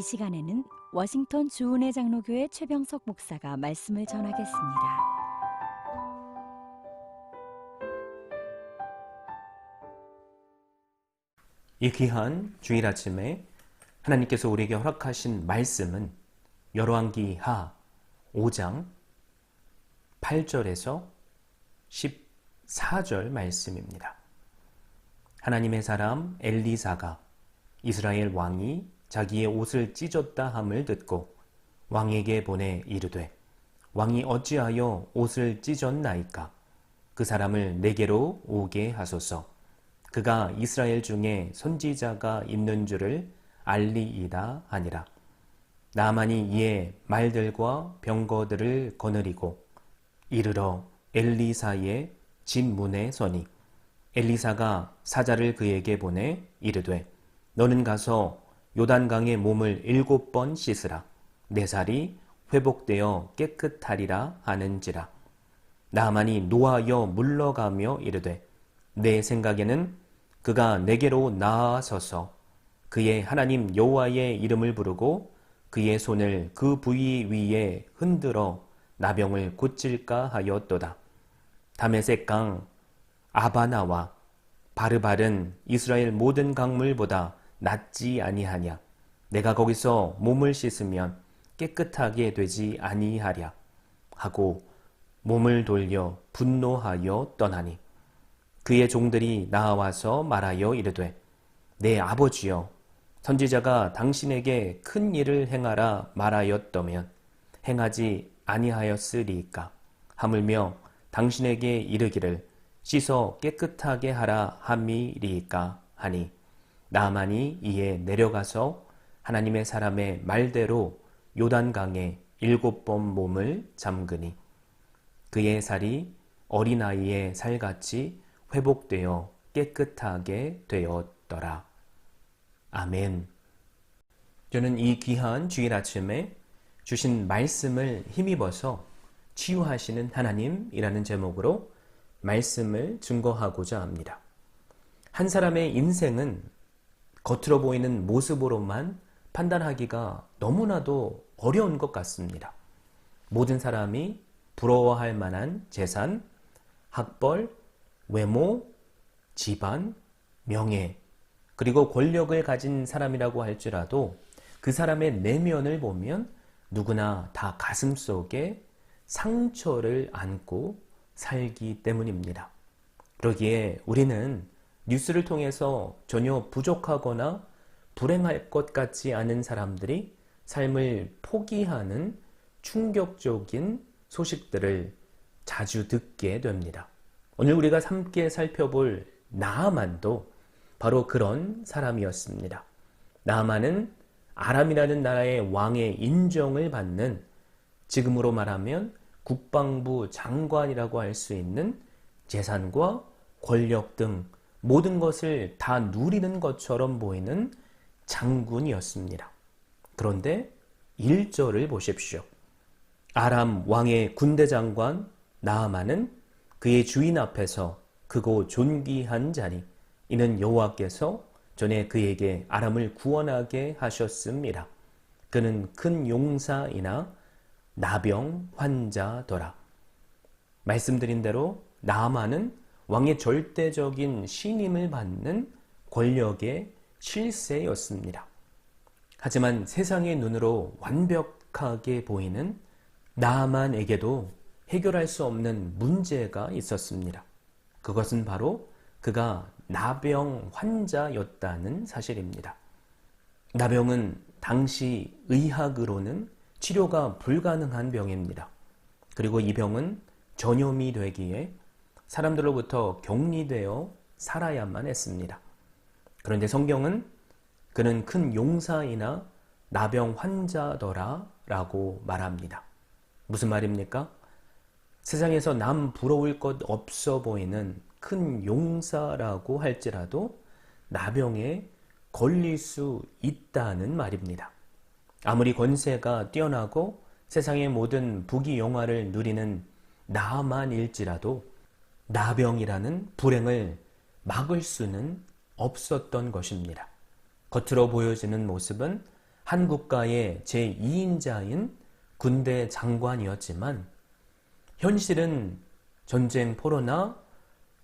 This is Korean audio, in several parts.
이 시간에는 워싱턴 주은혜 장로교회 최병석 목사가 말씀을 전하겠습니다. 이 귀한 주일 아침에 하나님께서 우리에게 허락하신 말씀은 열왕기하 5장 8절에서 14절 말씀입니다. 하나님의 사람 엘리사가 이스라엘 왕이 자기의 옷을 찢었다 함을 듣고 왕에게 보내 이르되 왕이 어찌하여 옷을 찢었나이까? 그 사람을 내게로 오게 하소서. 그가 이스라엘 중에 선지자가 있는 줄을 알리이다 하니라. 나아만이 이에 말들과 병거들을 거느리고 이르러 엘리사의 집 문에 서니 엘리사가 사자를 그에게 보내 이르되 너는 가서 요단강에 몸을 7번 씻으라. 내 살이 회복되어 깨끗하리라 하는지라. 나아만이 노하여 물러가며 이르되 내 생각에는 그가 내게로 나아서서 그의 하나님 여호와의 이름을 부르고 그의 손을 그 부위 위에 흔들어 나병을 고칠까 하였도다. 다메섹 강 아바나와 바르발은 이스라엘 모든 강물보다 낫지 아니하냐. 내가 거기서 몸을 씻으면 깨끗하게 되지 아니하랴 하고 몸을 돌려 분노하여 떠나니 그의 종들이 나와서 말하여 이르되 내 아버지여 선지자가 당신에게 큰 일을 행하라 말하였더면 행하지 아니하였으리이까. 하물며 당신에게 이르기를 씻어 깨끗하게 하라 함이리이까 하니 나아만이 이에 내려가서 하나님의 사람의 말대로 요단강에 7번 몸을 잠그니 그의 살이 어린아이의 살같이 회복되어 깨끗하게 되었더라. 아멘. 저는 이 귀한 주일 아침에 주신 말씀을 힘입어서 치유하시는 하나님이라는 제목으로 말씀을 증거하고자 합니다. 한 사람의 인생은 겉으로 보이는 모습으로만 판단하기가 너무나도 어려운 것 같습니다. 모든 사람이 부러워할 만한 재산, 학벌, 외모, 집안, 명예, 그리고 권력을 가진 사람이라고 할지라도 그 사람의 내면을 보면 누구나 다 가슴속에 상처를 안고 살기 때문입니다. 그러기에 우리는 뉴스를 통해서 전혀 부족하거나 불행할 것 같지 않은 사람들이 삶을 포기하는 충격적인 소식들을 자주 듣게 됩니다. 오늘 우리가 함께 살펴볼 나아만도 바로 그런 사람이었습니다. 나아만은 아람이라는 나라의 왕의 인정을 받는, 지금으로 말하면 국방부 장관이라고 할 수 있는 재산과 권력 등 모든 것을 다 누리는 것처럼 보이는 장군이었습니다. 그런데 1절을 보십시오. 아람 왕의 군대 장관 나아만은 그의 주인 앞에서 크고 존귀한 자니 이는 여호와께서 전에 그에게 아람을 구원하게 하셨습니다. 그는 큰 용사이나 나병 환자더라. 말씀드린 대로 나아만은 왕의 절대적인 신임을 받는 권력의 실세였습니다. 하지만 세상의 눈으로 완벽하게 보이는 나아만에게도 해결할 수 없는 문제가 있었습니다. 그것은 바로 그가 나병 환자였다는 사실입니다. 나병은 당시 의학으로는 치료가 불가능한 병입니다. 그리고 이 병은 전염이 되기에 사람들로부터 격리되어 살아야만 했습니다. 그런데 성경은 그는 큰 용사이나 나병 환자더라 라고 말합니다. 무슨 말입니까? 세상에서 남 부러울 것 없어 보이는 큰 용사라고 할지라도 나병에 걸릴 수 있다는 말입니다. 아무리 권세가 뛰어나고 세상의 모든 부귀영화를 누리는 나만일지라도 나병이라는 불행을 막을 수는 없었던 것입니다. 겉으로 보여지는 모습은 한 국가의 제2인자인 군대 장관이었지만 현실은 전쟁 포로나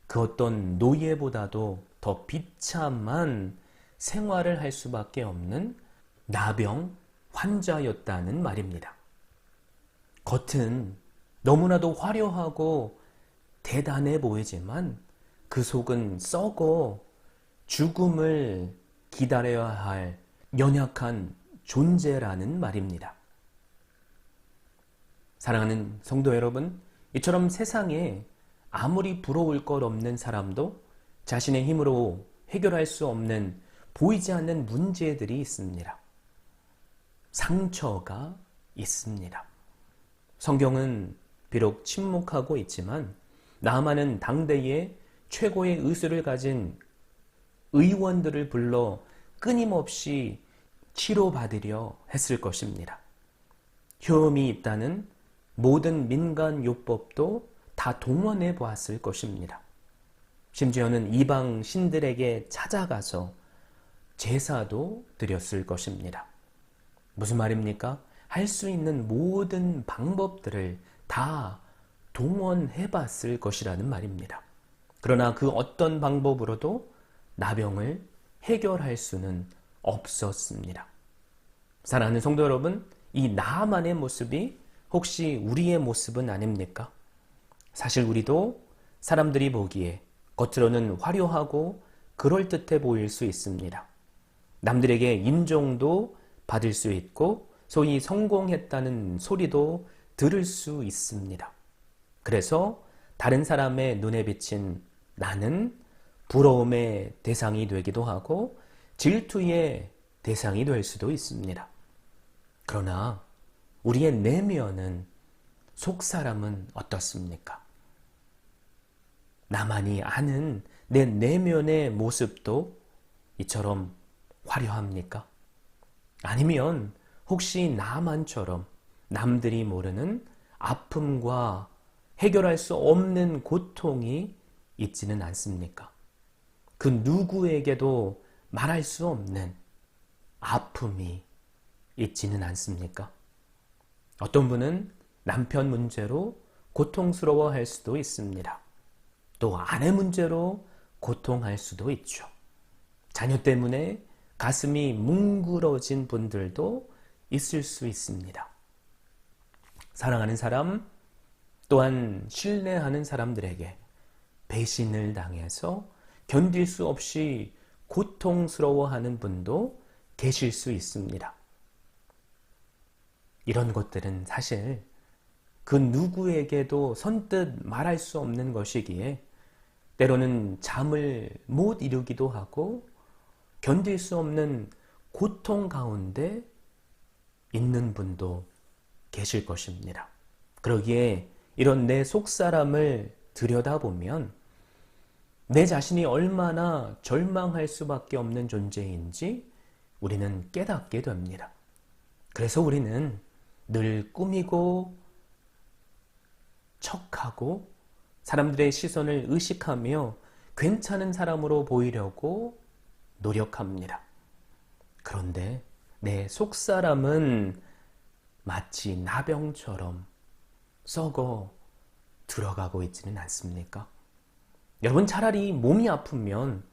그 어떤 노예보다도 더 비참한 생활을 할 수밖에 없는 나병 환자였다는 말입니다. 겉은 너무나도 화려하고 대단해 보이지만 그 속은 썩어 죽음을 기다려야 할 연약한 존재라는 말입니다. 사랑하는 성도 여러분, 이처럼 세상에 아무리 부러울 것 없는 사람도 자신의 힘으로 해결할 수 없는 보이지 않는 문제들이 있습니다. 상처가 있습니다. 성경은 비록 침묵하고 있지만 나아만은 당대의 최고의 의술을 가진 의원들을 불러 끊임없이 치료받으려 했을 것입니다. 흉음이 있다는 모든 민간 요법도 다 동원해 보았을 것입니다. 심지어는 이방 신들에게 찾아가서 제사도 드렸을 것입니다. 무슨 말입니까? 할 수 있는 모든 방법들을 다 동원해 봤을 것이라는 말입니다. 그러나 그 어떤 방법으로도 나병을 해결할 수는 없었습니다. 사랑하는 성도 여러분, 이 나아만의 모습이 혹시 우리의 모습은 아닙니까? 사실 우리도 사람들이 보기에 겉으로는 화려하고 그럴듯해 보일 수 있습니다. 남들에게 인정도 받을 수 있고 소위 성공했다는 소리도 들을 수 있습니다. 그래서 다른 사람의 눈에 비친 나는 부러움의 대상이 되기도 하고 질투의 대상이 될 수도 있습니다. 그러나 우리의 내면은 속사람은 어떻습니까? 나만이 아는 내 내면의 모습도 이처럼 화려합니까? 아니면 혹시 나만처럼 남들이 모르는 아픔과 해결할 수 없는 고통이 있지는 않습니까? 그 누구에게도 말할 수 없는 아픔이 있지는 않습니까? 어떤 분은 남편 문제로 고통스러워할 수도 있습니다. 또 아내 문제로 고통할 수도 있죠. 자녀 때문에 가슴이 뭉그러진 분들도 있을 수 있습니다. 사랑하는 사람, 또한 신뢰하는 사람들에게 배신을 당해서 견딜 수 없이 고통스러워하는 분도 계실 수 있습니다. 이런 것들은 사실 그 누구에게도 선뜻 말할 수 없는 것이기에 때로는 잠을 못 이루기도 하고 견딜 수 없는 고통 가운데 있는 분도 계실 것입니다. 그러기에 이런 내 속사람을 들여다보면 내 자신이 얼마나 절망할 수밖에 없는 존재인지 우리는 깨닫게 됩니다. 그래서 우리는 늘 꾸미고 척하고 사람들의 시선을 의식하며 괜찮은 사람으로 보이려고 노력합니다. 그런데 내 속사람은 마치 나병처럼 썩어 들어가고 있지는 않습니까? 여러분, 차라리 몸이 아프면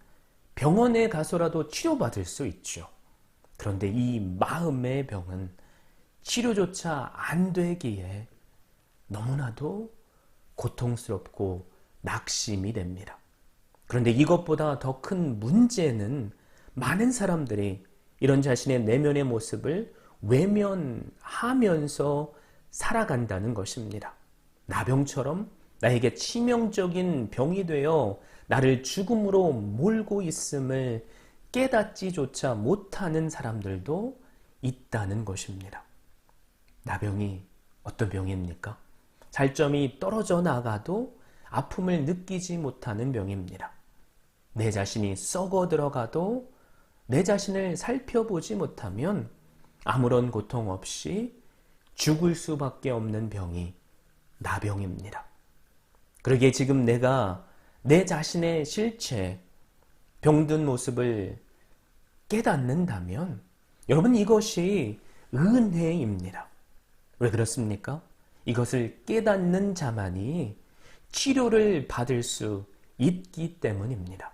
병원에 가서라도 치료받을 수 있죠. 그런데 이 마음의 병은 치료조차 안 되기에 너무나도 고통스럽고 낙심이 됩니다. 그런데 이것보다 더 큰 문제는 많은 사람들이 이런 자신의 내면의 모습을 외면하면서 살아간다는 것입니다. 나병처럼 나에게 치명적인 병이 되어 나를 죽음으로 몰고 있음을 깨닫지조차 못하는 사람들도 있다는 것입니다. 나병이 어떤 병입니까? 살점이 떨어져 나가도 아픔을 느끼지 못하는 병입니다. 내 자신이 썩어 들어가도 내 자신을 살펴보지 못하면 아무런 고통 없이 죽을 수밖에 없는 병이 나병입니다. 그러기에 지금 내가 내 자신의 실체, 병든 모습을 깨닫는다면 여러분, 이것이 은혜입니다. 왜 그렇습니까? 이것을 깨닫는 자만이 치료를 받을 수 있기 때문입니다.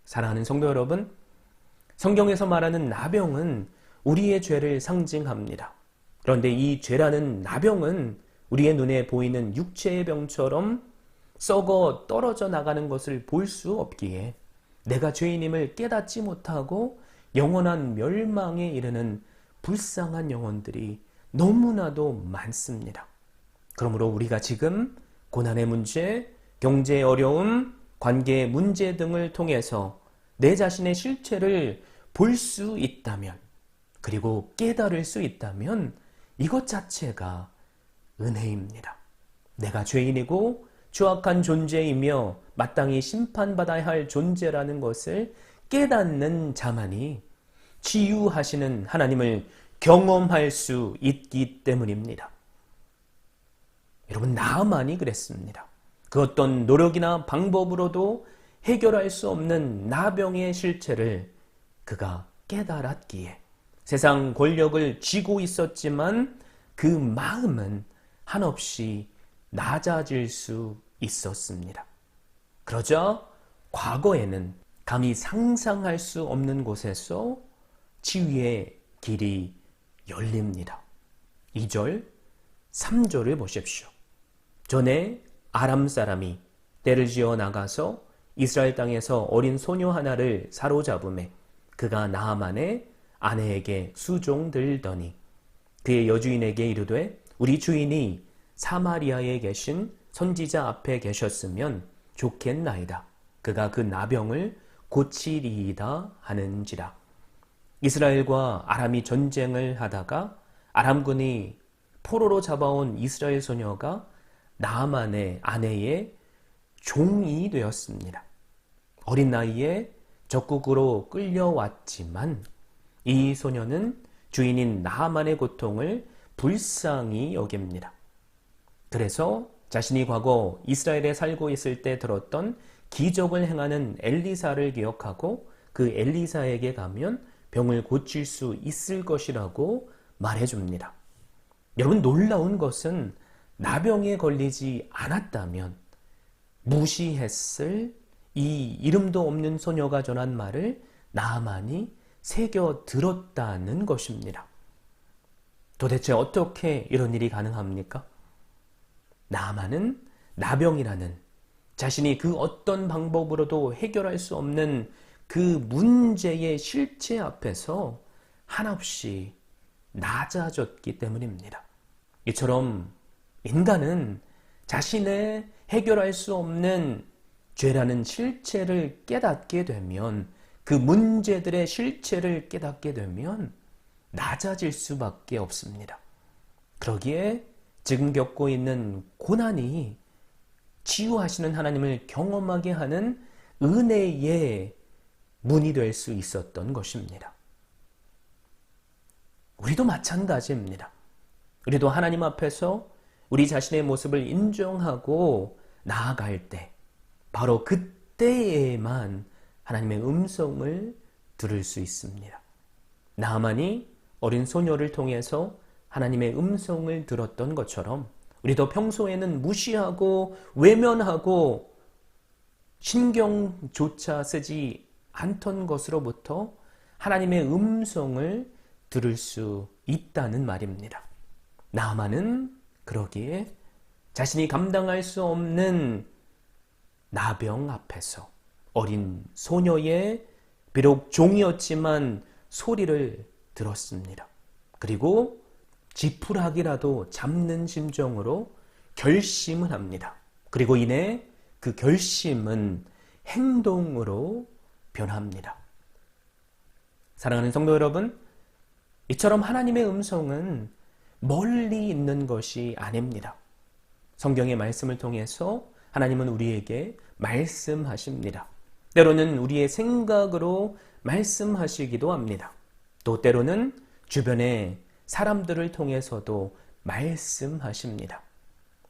사랑하는 성도 여러분, 성경에서 말하는 나병은 우리의 죄를 상징합니다. 그런데 이 죄라는 나병은 우리의 눈에 보이는 육체의 병처럼 썩어 떨어져 나가는 것을 볼 수 없기에 내가 죄인임을 깨닫지 못하고 영원한 멸망에 이르는 불쌍한 영혼들이 너무나도 많습니다. 그러므로 우리가 지금 고난의 문제, 경제의 어려움, 관계의 문제 등을 통해서 내 자신의 실체를 볼 수 있다면, 그리고 깨달을 수 있다면 이것 자체가 은혜입니다. 내가 죄인이고 추악한 존재이며 마땅히 심판받아야 할 존재라는 것을 깨닫는 자만이 치유하시는 하나님을 경험할 수 있기 때문입니다. 여러분, 나만이 그랬습니다. 그 어떤 노력이나 방법으로도 해결할 수 없는 나병의 실체를 그가 깨달았기에 세상 권력을 쥐고 있었지만 그 마음은 한없이 낮아질 수 있었습니다. 그러자 과거에는 감히 상상할 수 없는 곳에서 치유의 길이 열립니다. 2절, 3절을 보십시오. 전에 아람 사람이 떼를 지어 나가서 이스라엘 땅에서 어린 소녀 하나를 사로잡음에 그가 나아만의 아내에게 수종들더니 그의 여주인에게 이르되 우리 주인이 사마리아에 계신 선지자 앞에 계셨으면 좋겠나이다. 그가 그 나병을 고치리이다 하는지라. 이스라엘과 아람이 전쟁을 하다가 아람군이 포로로 잡아온 이스라엘 소녀가 나아만의 아내의 종이 되었습니다. 어린 나이에 적국으로 끌려왔지만 이 소녀는 주인인 나아만의 고통을 불쌍히 여깁니다. 그래서 자신이 과거 이스라엘에 살고 있을 때 들었던 기적을 행하는 엘리사를 기억하고 그 엘리사에게 가면 병을 고칠 수 있을 것이라고 말해줍니다. 여러분, 놀라운 것은 나병에 걸리지 않았다면 무시했을 이 이름도 없는 소녀가 전한 말을 나아만이 새겨 들었다는 것입니다. 도대체 어떻게 이런 일이 가능합니까? 나아만은 나병이라는 자신이 그 어떤 방법으로도 해결할 수 없는 그 문제의 실체 앞에서 한없이 낮아졌기 때문입니다. 이처럼 인간은 자신의 해결할 수 없는 죄라는 실체를 깨닫게 되면, 그 문제들의 실체를 깨닫게 되면 낮아질 수밖에 없습니다. 그러기에 지금 겪고 있는 고난이 치유하시는 하나님을 경험하게 하는 은혜의 문이 될 수 있었던 것입니다. 우리도 마찬가지입니다. 우리도 하나님 앞에서 우리 자신의 모습을 인정하고 나아갈 때, 바로 그때에만 하나님의 음성을 들을 수 있습니다. 나아만이 어린 소녀를 통해서 하나님의 음성을 들었던 것처럼 우리도 평소에는 무시하고 외면하고 신경조차 쓰지 않던 것으로부터 하나님의 음성을 들을 수 있다는 말입니다. 나아만은 그러기에 자신이 감당할 수 없는 나병 앞에서 어린 소녀의 비록 종이었지만 소리를 들었습니다. 그리고 지푸라기라도 잡는 심정으로 결심을 합니다. 그리고 이내 그 결심은 행동으로 변합니다. 사랑하는 성도 여러분, 이처럼 하나님의 음성은 멀리 있는 것이 아닙니다. 성경의 말씀을 통해서 하나님은 우리에게 말씀하십니다. 때로는 우리의 생각으로 말씀하시기도 합니다. 또 때로는 주변의 사람들을 통해서도 말씀하십니다.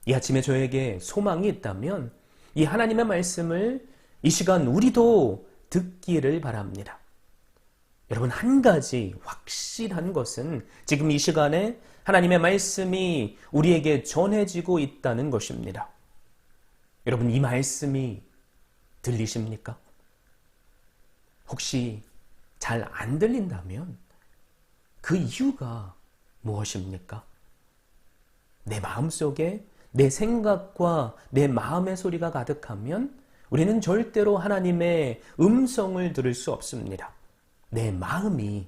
이 아침에 저에게 소망이 있다면 이 하나님의 말씀을 이 시간 우리도 듣기를 바랍니다. 여러분, 한 가지 확실한 것은 지금 이 시간에 하나님의 말씀이 우리에게 전해지고 있다는 것입니다. 여러분, 이 말씀이 들리십니까? 혹시 잘 안 들린다면 그 이유가 무엇입니까? 내 마음속에 내 생각과 내 마음의 소리가 가득하면 우리는 절대로 하나님의 음성을 들을 수 없습니다. 내 마음이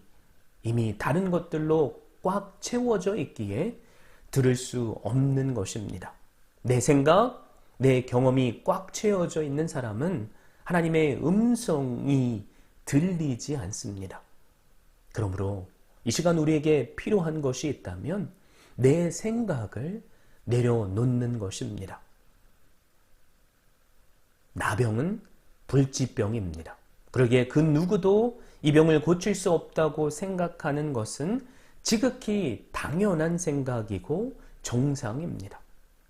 이미 다른 것들로 꽉 채워져 있기에 들을 수 없는 것입니다. 내 생각, 내 경험이 꽉 채워져 있는 사람은 하나님의 음성이 들리지 않습니다. 그러므로 이 시간 우리에게 필요한 것이 있다면 내 생각을 내려놓는 것입니다. 나병은 불치병입니다. 그러기에 그 누구도 이 병을 고칠 수 없다고 생각하는 것은 지극히 당연한 생각이고 정상입니다.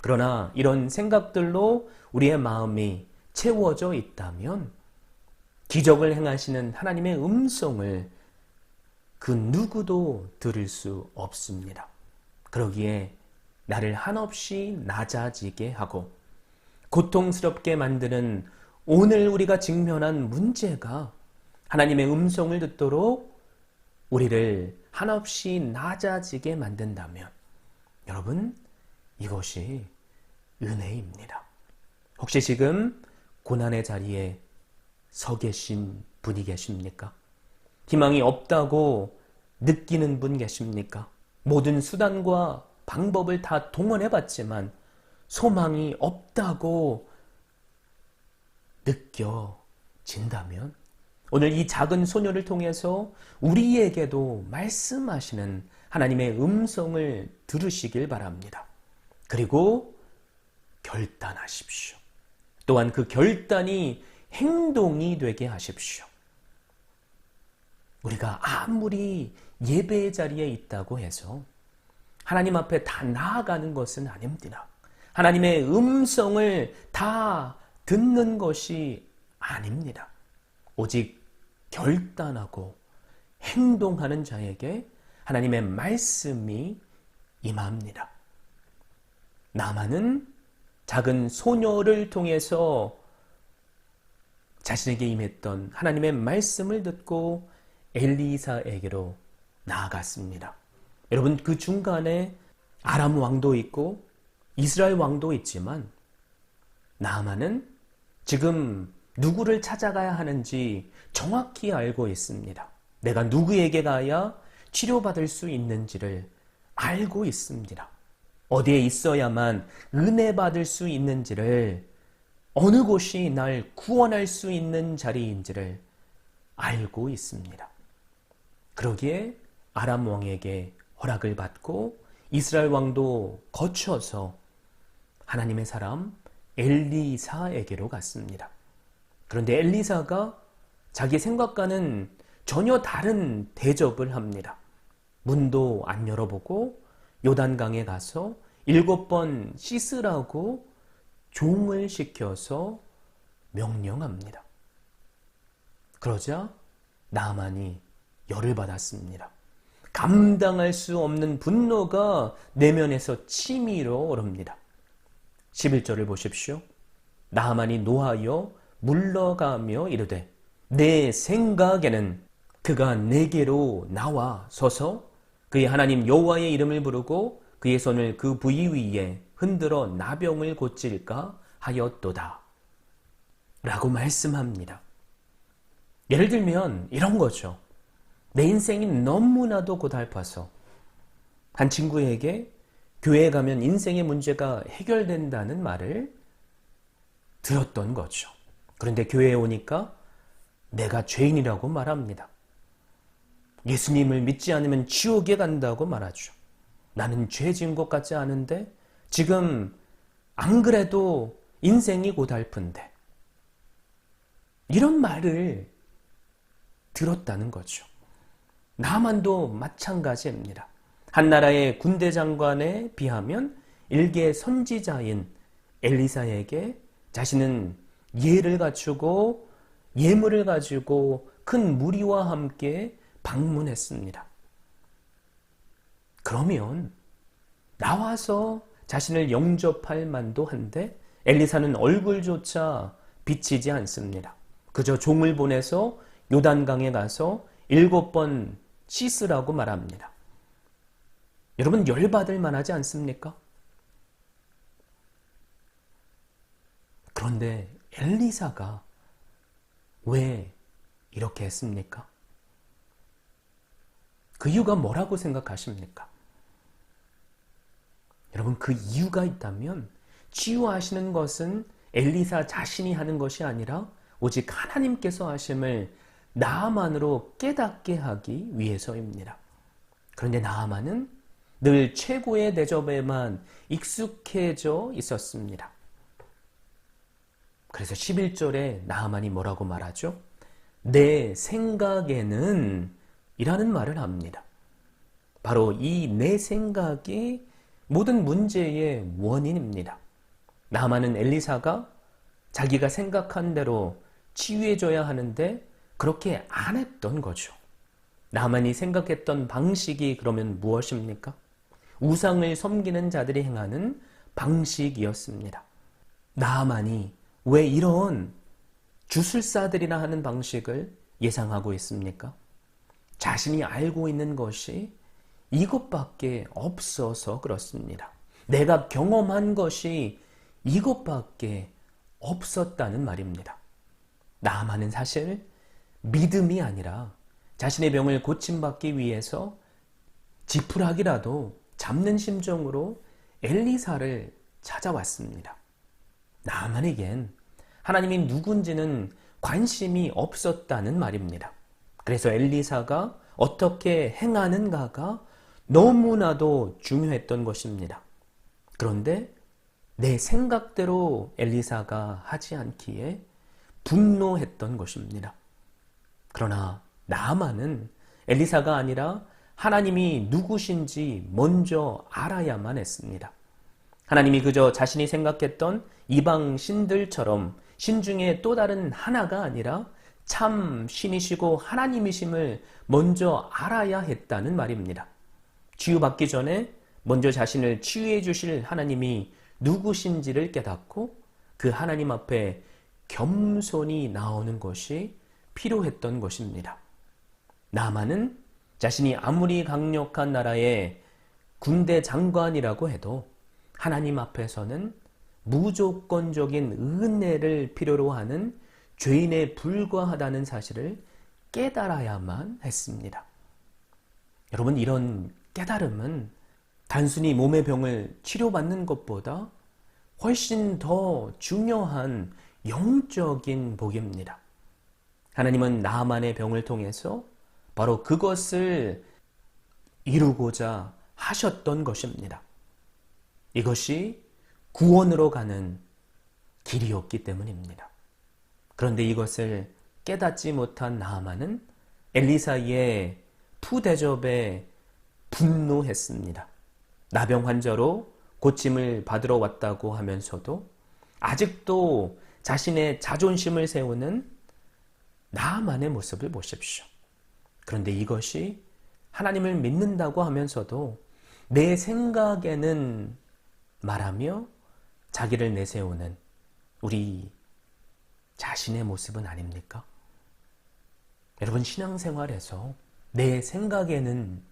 그러나 이런 생각들로 우리의 마음이 채워져 있다면 기적을 행하시는 하나님의 음성을 그 누구도 들을 수 없습니다. 그러기에 나를 한없이 낮아지게 하고 고통스럽게 만드는 오늘 우리가 직면한 문제가 하나님의 음성을 듣도록 우리를 한없이 낮아지게 만든다면 여러분, 이것이 은혜입니다. 혹시 지금 고난의 자리에 서 계신 분이 계십니까? 희망이 없다고 느끼는 분 계십니까? 모든 수단과 방법을 다 동원해봤지만 소망이 없다고 느껴진다면 오늘 이 작은 소녀를 통해서 우리에게도 말씀하시는 하나님의 음성을 들으시길 바랍니다. 그리고 결단하십시오. 또한 그 결단이 행동이 되게 하십시오. 우리가 아무리 예배의 자리에 있다고 해서 하나님 앞에 다 나아가는 것은 아닙니다. 하나님의 음성을 다 듣는 것이 아닙니다. 오직 결단하고 행동하는 자에게 하나님의 말씀이 임합니다. 나만은 작은 소녀를 통해서 자신에게 임했던 하나님의 말씀을 듣고 엘리사에게로 나아갔습니다. 여러분, 그 중간에 아람 왕도 있고 이스라엘 왕도 있지만 나아만은 지금 누구를 찾아가야 하는지 정확히 알고 있습니다. 내가 누구에게 가야 치료받을 수 있는지를 알고 있습니다. 어디에 있어야만 은혜 받을 수 있는지를, 어느 곳이 날 구원할 수 있는 자리인지를 알고 있습니다. 그러기에 아람 왕에게 허락을 받고 이스라엘 왕도 거쳐서 하나님의 사람 엘리사에게로 갔습니다. 그런데 엘리사가 자기 생각과는 전혀 다른 대접을 합니다. 문도 안 열어보고 요단강에 가서 7번 씻으라고 종을 시켜서 명령합니다. 그러자 나아만이 열을 받았습니다. 감당할 수 없는 분노가 내면에서 치밀어 오릅니다. 11절을 보십시오. 나아만이 노하여 물러가며 이르되 내 생각에는 그가 내게로 나와 서서 그의 하나님 여호와의 이름을 부르고 그의 손을 그 부위 위에 흔들어 나병을 고칠까 하였도다 라고 말씀합니다. 예를 들면 이런 거죠. 내 인생이 너무나도 고달파서 한 친구에게 교회에 가면 인생의 문제가 해결된다는 말을 들었던 거죠. 그런데 교회에 오니까 내가 죄인이라고 말합니다. 예수님을 믿지 않으면 지옥에 간다고 말하죠. 나는 죄 지은 것 같지 않은데 지금 안 그래도 인생이 고달픈데 이런 말을 들었다는 거죠. 나만도 마찬가지입니다. 한 나라의 군대 장관에 비하면 일개 선지자인 엘리사에게 자신은 예를 갖추고 예물을 가지고 큰 무리와 함께 방문했습니다. 그러면 나와서 자신을 영접할 만도 한데 엘리사는 얼굴조차 비치지 않습니다. 그저 종을 보내서 요단강에 가서 7번 씻으라고 말합니다. 여러분, 열받을 만하지 않습니까? 그런데 엘리사가 왜 이렇게 했습니까? 그 이유가 뭐라고 생각하십니까? 여러분, 그 이유가 있다면 치유하시는 것은 엘리사 자신이 하는 것이 아니라 오직 하나님께서 하심을 나아만으로 깨닫게 하기 위해서입니다. 그런데 나아만은 늘 최고의 대접에만 익숙해져 있었습니다. 그래서 11절에 나아만이 뭐라고 말하죠? 내 생각에는 이라는 말을 합니다. 바로 이 내 생각이 모든 문제의 원인입니다. 나아만은 엘리사가 자기가 생각한 대로 치유해줘야 하는데 그렇게 안 했던 거죠. 나아만이 생각했던 방식이 그러면 무엇입니까? 우상을 섬기는 자들이 행하는 방식이었습니다. 나아만이 왜 이런 주술사들이나 하는 방식을 예상하고 있습니까? 자신이 알고 있는 것이 이것밖에 없어서 그렇습니다. 내가 경험한 것이 이것밖에 없었다는 말입니다. 나아만은 사실 믿음이 아니라 자신의 병을 고침받기 위해서 지푸라기라도 잡는 심정으로 엘리사를 찾아왔습니다. 나아만에겐 하나님이 누군지는 관심이 없었다는 말입니다. 그래서 엘리사가 어떻게 행하는가가 너무나도 중요했던 것입니다. 그런데 내 생각대로 엘리사가 하지 않기에 분노했던 것입니다. 그러나 나아만은 엘리사가 아니라 하나님이 누구신지 먼저 알아야만 했습니다. 하나님이 그저 자신이 생각했던 이방 신들처럼 신 중에 또 다른 하나가 아니라 참 신이시고 하나님이심을 먼저 알아야 했다는 말입니다. 치유받기 전에 먼저 자신을 치유해 주실 하나님이 누구신지를 깨닫고 그 하나님 앞에 겸손히 나오는 것이 필요했던 것입니다. 나아만은 자신이 아무리 강력한 나라의 군대 장관이라고 해도 하나님 앞에서는 무조건적인 은혜를 필요로 하는 죄인에 불과하다는 사실을 깨달아야만 했습니다. 여러분, 이런 깨달음은 단순히 몸의 병을 치료받는 것보다 훨씬 더 중요한 영적인 복입니다. 하나님은 나아만의 병을 통해서 바로 그것을 이루고자 하셨던 것입니다. 이것이 구원으로 가는 길이었기 때문입니다. 그런데 이것을 깨닫지 못한 나아만은 엘리사의 푸대접에 분노했습니다. 나병 환자로 고침을 받으러 왔다고 하면서도 아직도 자신의 자존심을 세우는 나아만의 모습을 보십시오. 그런데 이것이 하나님을 믿는다고 하면서도 내 생각에는 말하며 자기를 내세우는 우리 자신의 모습은 아닙니까? 여러분, 신앙생활에서 내 생각에는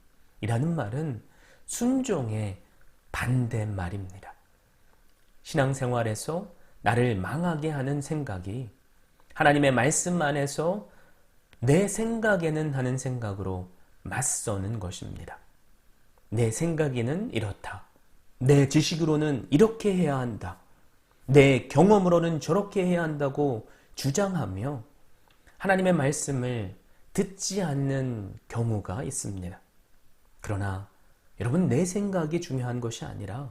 이라는 말은 순종의 반대말입니다. 신앙생활에서 나를 망하게 하는 생각이 하나님의 말씀 안에서 내 생각에는 하는 생각으로 맞서는 것입니다. 내 생각에는 이렇다. 내 지식으로는 이렇게 해야 한다. 내 경험으로는 저렇게 해야 한다고 주장하며 하나님의 말씀을 듣지 않는 경우가 있습니다. 그러나 여러분, 내 생각이 중요한 것이 아니라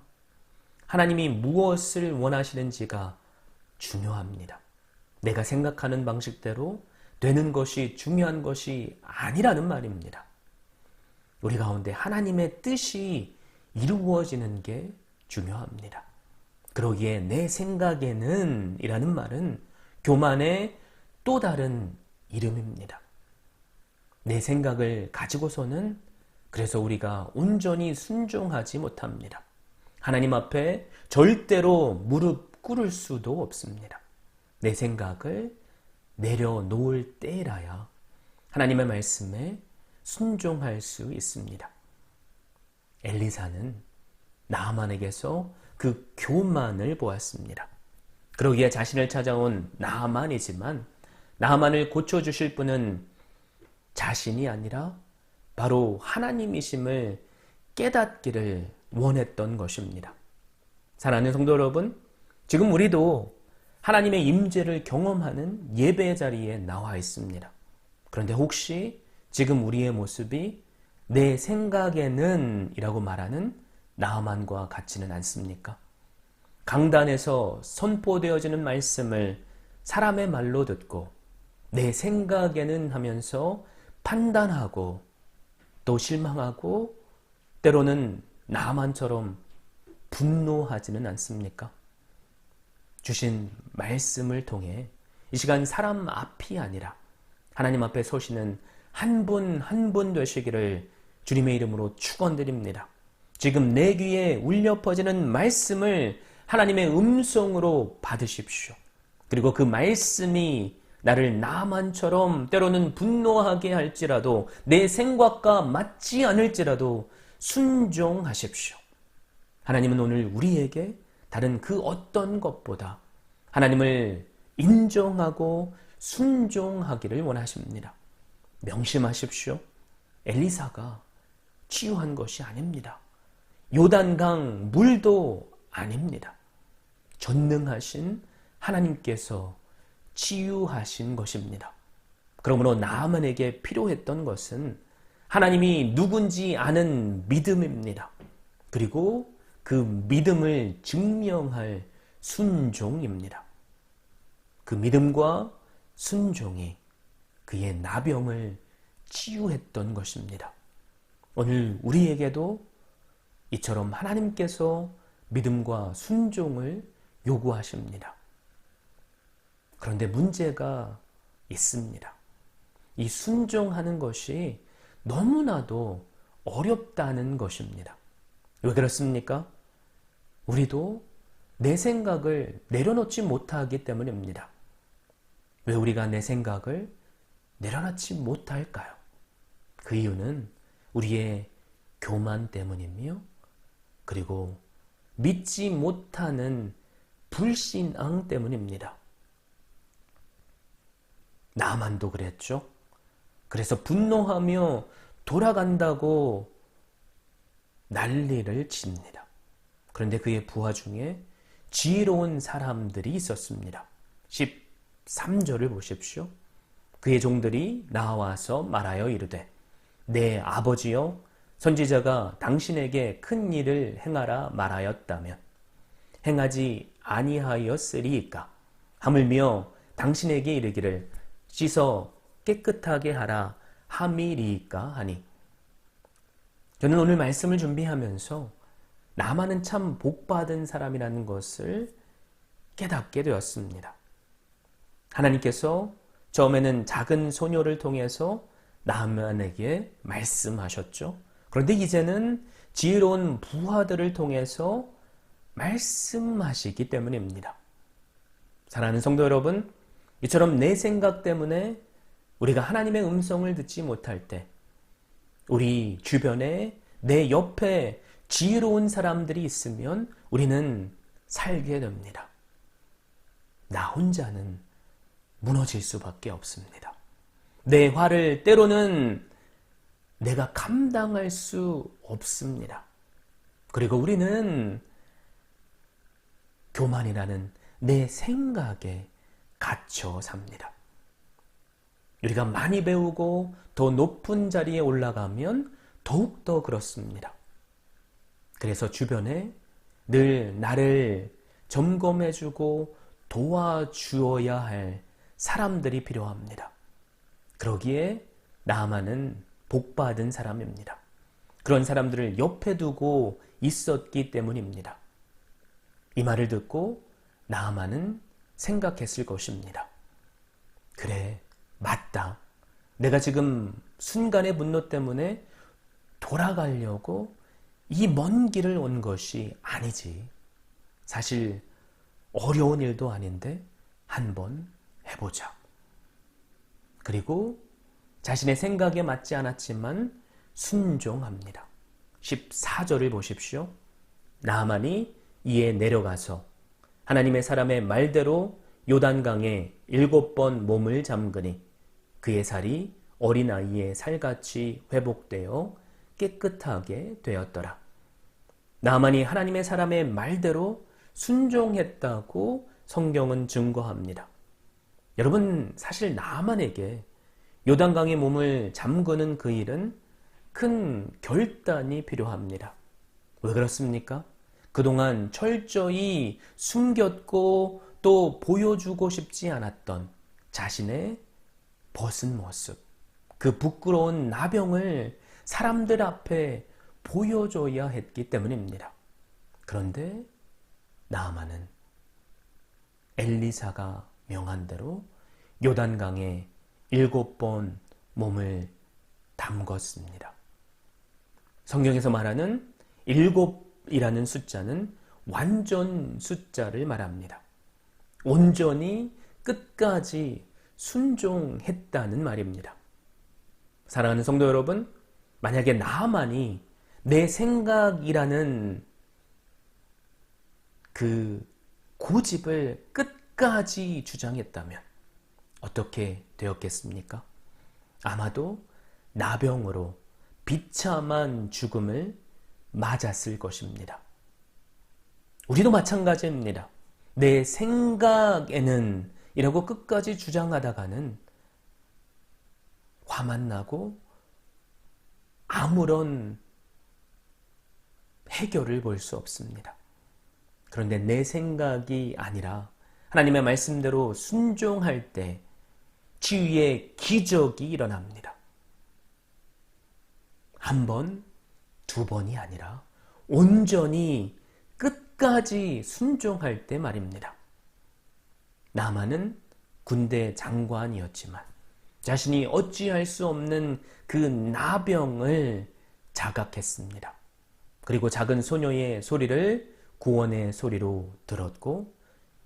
하나님이 무엇을 원하시는지가 중요합니다. 내가 생각하는 방식대로 되는 것이 중요한 것이 아니라는 말입니다. 우리 가운데 하나님의 뜻이 이루어지는 게 중요합니다. 그러기에 내 생각에는 이라는 말은 교만의 또 다른 이름입니다. 내 생각을 가지고서는 그래서 우리가 온전히 순종하지 못합니다. 하나님 앞에 절대로 무릎 꿇을 수도 없습니다. 내 생각을 내려놓을 때라야 하나님의 말씀에 순종할 수 있습니다. 엘리사는 나아만에게서 그 교만을 보았습니다. 그러기에 자신을 찾아온 나아만이지만 나아만을 고쳐주실 분은 자신이 아니라 바로 하나님이심을 깨닫기를 원했던 것입니다. 사랑하는 성도 여러분, 지금 우리도 하나님의 임재를 경험하는 예배 자리에 나와 있습니다. 그런데 혹시 지금 우리의 모습이 내 생각에는 이라고 말하는 나아만과 같지는 않습니까? 강단에서 선포되어지는 말씀을 사람의 말로 듣고 내 생각에는 하면서 판단하고 또 실망하고 때로는 나만처럼 분노하지는 않습니까? 주신 말씀을 통해 이 시간 사람 앞이 아니라 하나님 앞에 서시는 한 분 한 분 되시기를 주님의 이름으로 축원드립니다. 지금 내 귀에 울려 퍼지는 말씀을 하나님의 음성으로 받으십시오. 그리고 그 말씀이 나를 나만처럼 때로는 분노하게 할지라도 내 생각과 맞지 않을지라도 순종하십시오. 하나님은 오늘 우리에게 다른 그 어떤 것보다 하나님을 인정하고 순종하기를 원하십니다. 명심하십시오. 엘리사가 치유한 것이 아닙니다. 요단강 물도 아닙니다. 전능하신 하나님께서 치유하신 것입니다. 그러므로 나아만에게 필요했던 것은 하나님이 누군지 아는 믿음입니다. 그리고 그 믿음을 증명할 순종입니다. 그 믿음과 순종이 그의 나병을 치유했던 것입니다. 오늘 우리에게도 이처럼 하나님께서 믿음과 순종을 요구하십니다. 그런데 문제가 있습니다. 이 순종하는 것이 너무나도 어렵다는 것입니다. 왜 그렇습니까? 우리도 내 생각을 내려놓지 못하기 때문입니다. 왜 우리가 내 생각을 내려놓지 못할까요? 그 이유는 우리의 교만 때문이며 그리고 믿지 못하는 불신앙 때문입니다. 나만도 그랬죠. 그래서 분노하며 돌아간다고 난리를 칩니다. 그런데 그의 부하 중에 지혜로운 사람들이 있었습니다. 13절을 보십시오. 그의 종들이 나와서 말하여 이르되 내 아버지여 선지자가 당신에게 큰 일을 행하라 말하였다면 행하지 아니하였으리이까 하물며 당신에게 이르기를 씻어 깨끗하게 하라 함이리이까 하니. 저는 오늘 말씀을 준비하면서 나만은 참 복받은 사람이라는 것을 깨닫게 되었습니다. 하나님께서 처음에는 작은 소녀를 통해서 나만에게 말씀하셨죠. 그런데 이제는 지혜로운 부하들을 통해서 말씀하시기 때문입니다. 사랑하는 성도 여러분, 이처럼 내 생각 때문에 우리가 하나님의 음성을 듣지 못할 때 우리 주변에 내 옆에 지혜로운 사람들이 있으면 우리는 살게 됩니다. 나 혼자는 무너질 수밖에 없습니다. 내 화를 때로는 내가 감당할 수 없습니다. 그리고 우리는 교만이라는 내 생각에 갇혀 삽니다. 우리가 많이 배우고 더 높은 자리에 올라가면 더욱더 그렇습니다. 그래서 주변에 늘 나를 점검해주고 도와주어야 할 사람들이 필요합니다. 그러기에 나아만은 복받은 사람입니다. 그런 사람들을 옆에 두고 있었기 때문입니다. 이 말을 듣고 나아만은 생각했을 것입니다. 그래, 맞다. 내가 지금 순간의 분노 때문에 돌아가려고 이 먼 길을 온 것이 아니지. 사실 어려운 일도 아닌데 한번 해보자. 그리고 자신의 생각에 맞지 않았지만 순종합니다. 14절을 보십시오. 나아만이 이에 내려가서 하나님의 사람의 말대로 요단강에 7번 몸을 잠그니 그의 살이 어린아이의 살같이 회복되어 깨끗하게 되었더라. 나아만이 하나님의 사람의 말대로 순종했다고 성경은 증거합니다. 여러분, 사실 나아만에게 요단강의 몸을 잠그는 그 일은 큰 결단이 필요합니다. 왜 그렇습니까? 그동안 철저히 숨겼고 또 보여주고 싶지 않았던 자신의 벗은 모습, 그 부끄러운 나병을 사람들 앞에 보여줘야 했기 때문입니다. 그런데 나아만은 엘리사가 명한 대로 요단강에 7번 몸을 담궜습니다. 성경에서 말하는 7이라는 숫자는 완전 숫자를 말합니다. 온전히 끝까지 순종했다는 말입니다. 사랑하는 성도 여러분, 만약에 나아만이 내 생각이라는 그 고집을 끝까지 주장했다면 어떻게 되었겠습니까? 아마도 나병으로 비참한 죽음을 맞았을 것입니다. 우리도 마찬가지입니다. 내 생각에는 이라고 끝까지 주장하다가는 화만 나고 아무런 해결을 볼 수 없습니다. 그런데 내 생각이 아니라 하나님의 말씀대로 순종할 때 치유의 기적이 일어납니다. 한 번, 두 번이 아니라 온전히 끝까지 순종할 때 말입니다. 나아만은 군대 장관이었지만 자신이 어찌할 수 없는 그 나병을 자각했습니다. 그리고 작은 소녀의 소리를 구원의 소리로 들었고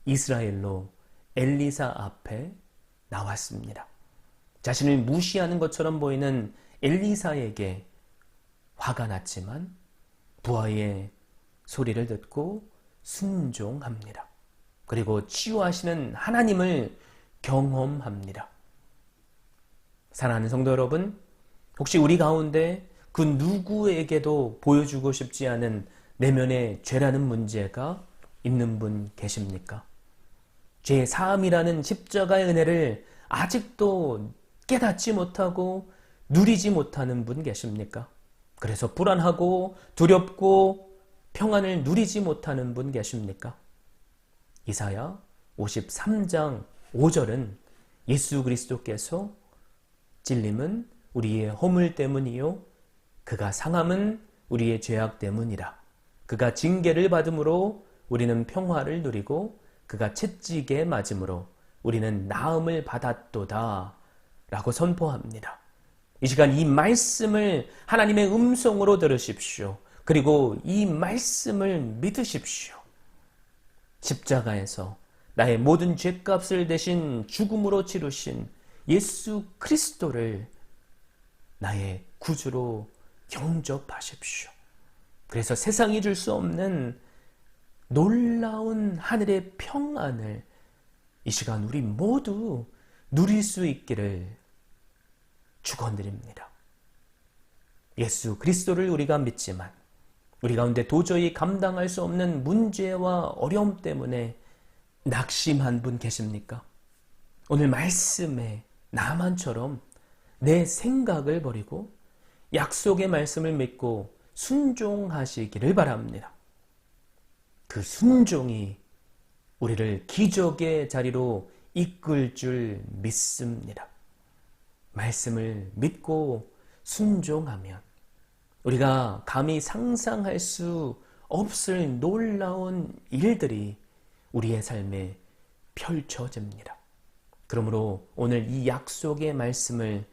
이스라엘로 엘리사 앞에 나왔습니다. 자신을 무시하는 것처럼 보이는 엘리사에게 화가 났지만 부하의 소리를 듣고 순종합니다. 그리고 치유하시는 하나님을 경험합니다. 사랑하는 성도 여러분, 혹시 우리 가운데 그 누구에게도 보여주고 싶지 않은 내면의 죄라는 문제가 있는 분 계십니까? 죄 사함이라는 십자가의 은혜를 아직도 깨닫지 못하고 누리지 못하는 분 계십니까? 그래서 불안하고 두렵고 평안을 누리지 못하는 분 계십니까? 이사야 53장 5절은 예수 그리스도께서 찔림은 우리의 허물 때문이요 그가 상함은 우리의 죄악 때문이라. 그가 징계를 받음으로 우리는 평화를 누리고 그가 채찍에 맞음으로 우리는 나음을 받았도다 라고 선포합니다. 이 시간 이 말씀을 하나님의 음성으로 들으십시오. 그리고 이 말씀을 믿으십시오. 십자가에서 나의 모든 죄값을 대신 죽음으로 치르신 예수 그리스도를 나의 구주로 영접하십시오. 그래서 세상이 줄 수 없는 놀라운 하늘의 평안을 이 시간 우리 모두 누릴 수 있기를 축원드립니다. 예수 그리스도를 우리가 믿지만 우리 가운데 도저히 감당할 수 없는 문제와 어려움 때문에 낙심한 분 계십니까? 오늘 말씀에 나만처럼 내 생각을 버리고 약속의 말씀을 믿고 순종하시기를 바랍니다. 그 순종이 우리를 기적의 자리로 이끌 줄 믿습니다. 말씀을 믿고 순종하면 우리가 감히 상상할 수 없을 놀라운 일들이 우리의 삶에 펼쳐집니다. 그러므로 오늘 이 약속의 말씀을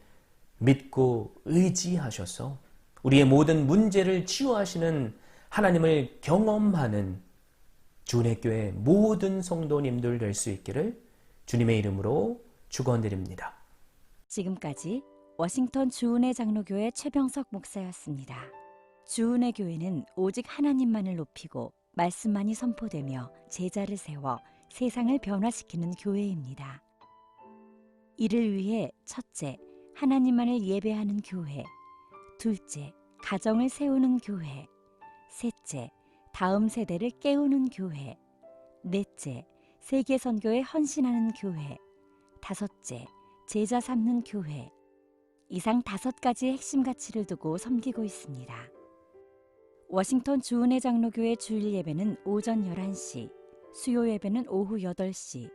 믿고 의지하셔서 우리의 모든 문제를 치유하시는 하나님을 경험하는 주은혜 교회 모든 성도님들 될 수 있기를 주님의 이름으로 축원드립니다. 지금까지 워싱턴 주은혜 장로교회 최병석 목사였습니다. 주은혜 교회는 오직 하나님만을 높이고 말씀만이 선포되며 제자를 세워 세상을 변화시키는 교회입니다. 이를 위해 첫째, 하나님만을 예배하는 교회, 둘째, 가정을 세우는 교회, 셋째, 다음 세대를 깨우는 교회, 넷째, 세계 선교에 헌신하는 교회, 다섯째, 제자 삼는 교회. 이상 5가지의 핵심 가치를 두고 섬기고 있습니다. 워싱턴 주은혜 장로교회 주일 예배는 오전 11시, 수요 예배는 오후 8시,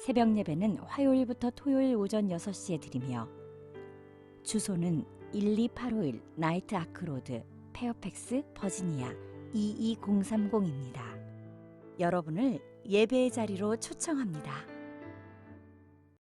새벽 예배는 화요일부터 토요일 오전 6시에 드리며 주소는 12851 나이트 아크로드, 페어팩스, 버지니아 22030입니다. 여러분을 예배의 자리로 초청합니다.